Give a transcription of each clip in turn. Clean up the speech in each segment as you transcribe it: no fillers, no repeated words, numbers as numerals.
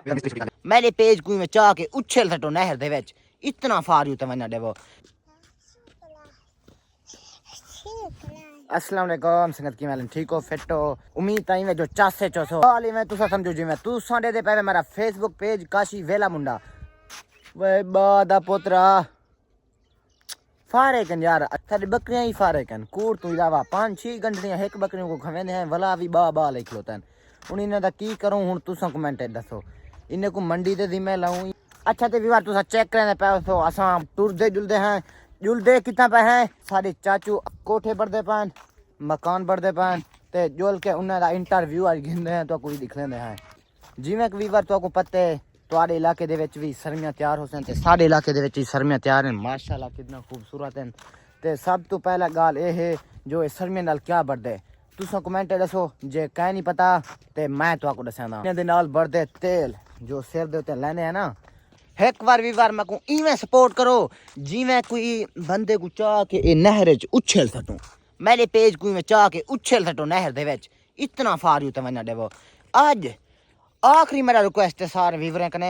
मेरे पेज कोई में चाह के उछल सटो नहर दे विच इतना फार यू तवन्ना देवो। अस्सलाम वालेकुम संगत की मैलन ठीक हो फिट हो उम्मीद ताई में जो चासे चोसो हाली में तुसा समझो जी मैं तू सांडे दे पे मेरा फेसबुक पेज काशी वेला मुंडा वे बादा पुत्रा फारे कन यार साडी बकरियां ही फारे कन कूड़ तू इलावा 5-6 घंटियां एक बकरियों को खवेंदे हैं वला भी बा लिख लोतन हुन इने दा की करूं हुन तुसा कमेंट दसो इने को मंडी दे जिम्मे लाऊं। अच्छा ते विवार तुसा चेक करने पे तो असां टुरदे जुलदे हैं जुलदे कितना पे हैं साडे चाचू कोठे बढ़दे पान मकान बढ़दे पान ते जुल के उन्हां दा इंटरव्यू आज गिनदे हैं तो कोई दिख लेंदे हैं जिवें कि विवार तो को पते ਤੁਹਾਡੇ ਇਲਾਕੇ ਦੇ ਵਿੱਚ ਵੀ ਸਰਮੀਆਂ ਤਿਆਰ ਹੋ ਸਨ ਤੇ ਸਾਡੇ ਇਲਾਕੇ ਦੇ ਵਿੱਚ ਵੀ ਸਰਮੀਆਂ ਤਿਆਰ ਹਨ ਮਾਸ਼ਾਅੱਲਾ ਕਿੰਨਾ ਖੂਬਸੂਰਤ ਹਨ ਤੇ ਸਭ ਤੋਂ ਪਹਿਲਾ ਗੱਲ ਇਹ ਹੈ ਜੋ ਇਹ ਸਰਮੀਆਂ ਨਾਲ ਕੀ बढ़दे ਤੁਸੀਂ ਕਮੈਂਟ ਦੱਸੋ ਜੇ ਕਹਿ ਨਹੀਂ ਪਤਾ ਤੇ ਮੈਂ ਤੁਹਾਨੂੰ ਦੱਸਾਂਗਾ ਇਹਨਾਂ ਦੇ ਨਾਲ बढ़दे ਤੇਲ ਜੋ ਸਿਰ ਦੇ ਉੱਤੇ ਲੈਣੇ ਆ ਨਾ ਇੱਕ ਵਾਰ ਵੀ ਵਾਰ ਮੈਂ ਕੋ ਇਵੇਂ ਸਪੋਰਟ ਕਰੋ ਜਿਵੇਂ ਕੋਈ ਬੰਦੇ ਕੋ ਚਾਹ ਕੇ ਇਹ ਨਹਿਰ ਵਿੱਚ ਉਛਲ ਸਟੋ ਮੇਰੇ ਪੇਜ ਕੋਈ ਮੈਂ ਚਾਹ ਕੇ ਉਛਲ ਸਟੋ ਨਹਿਰ ਦੇ ਵਿੱਚ ਇਤਨਾ ਫਾਰ ਯੂ ਤਵੰਨਾ ਦੇਵੋ। ਅੱਜ आखिरी मेरा रिक्वेस्ट है सारे व्यूवरें कने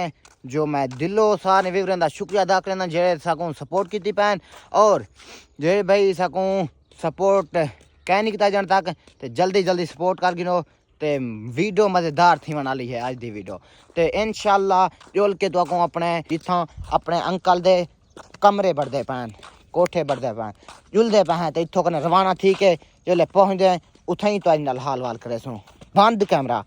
जो मैं दिलों सारे व्यूवरें का शुक्रिया अदा करना जेड़े सकूँ सपोर्ट की पैन और जे भाई सकूँ सपोर्ट कह नहीं किया जाने तक तो जल्दी सपोर्ट कर गिनो तो वीडियो मज़ेदार थी वाली है अज की वीडियो तो इंशाअल्लाह जुल के तो अपने जिथों अपने अंकल दे कमरे बढ़ते पैन कोठे बढ़ते पैन जुलते पे हैं तो इतों कने रवाना थी के जो पहुँचते उतना ही तो अज हाल वाल करे सुनो बंद कैमरा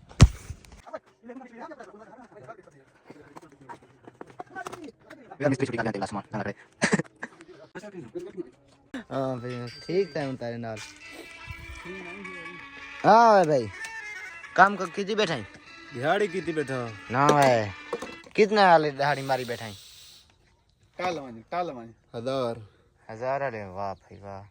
हाँ भाई ठीक है तारे नाल हाँ भाई काम कर किती बैठा दिहाड़ी किती बैठा ना भाई कितने वाले दिहाड़ी मारी बैठा टाल 1000 अरे वाह भाई वाह।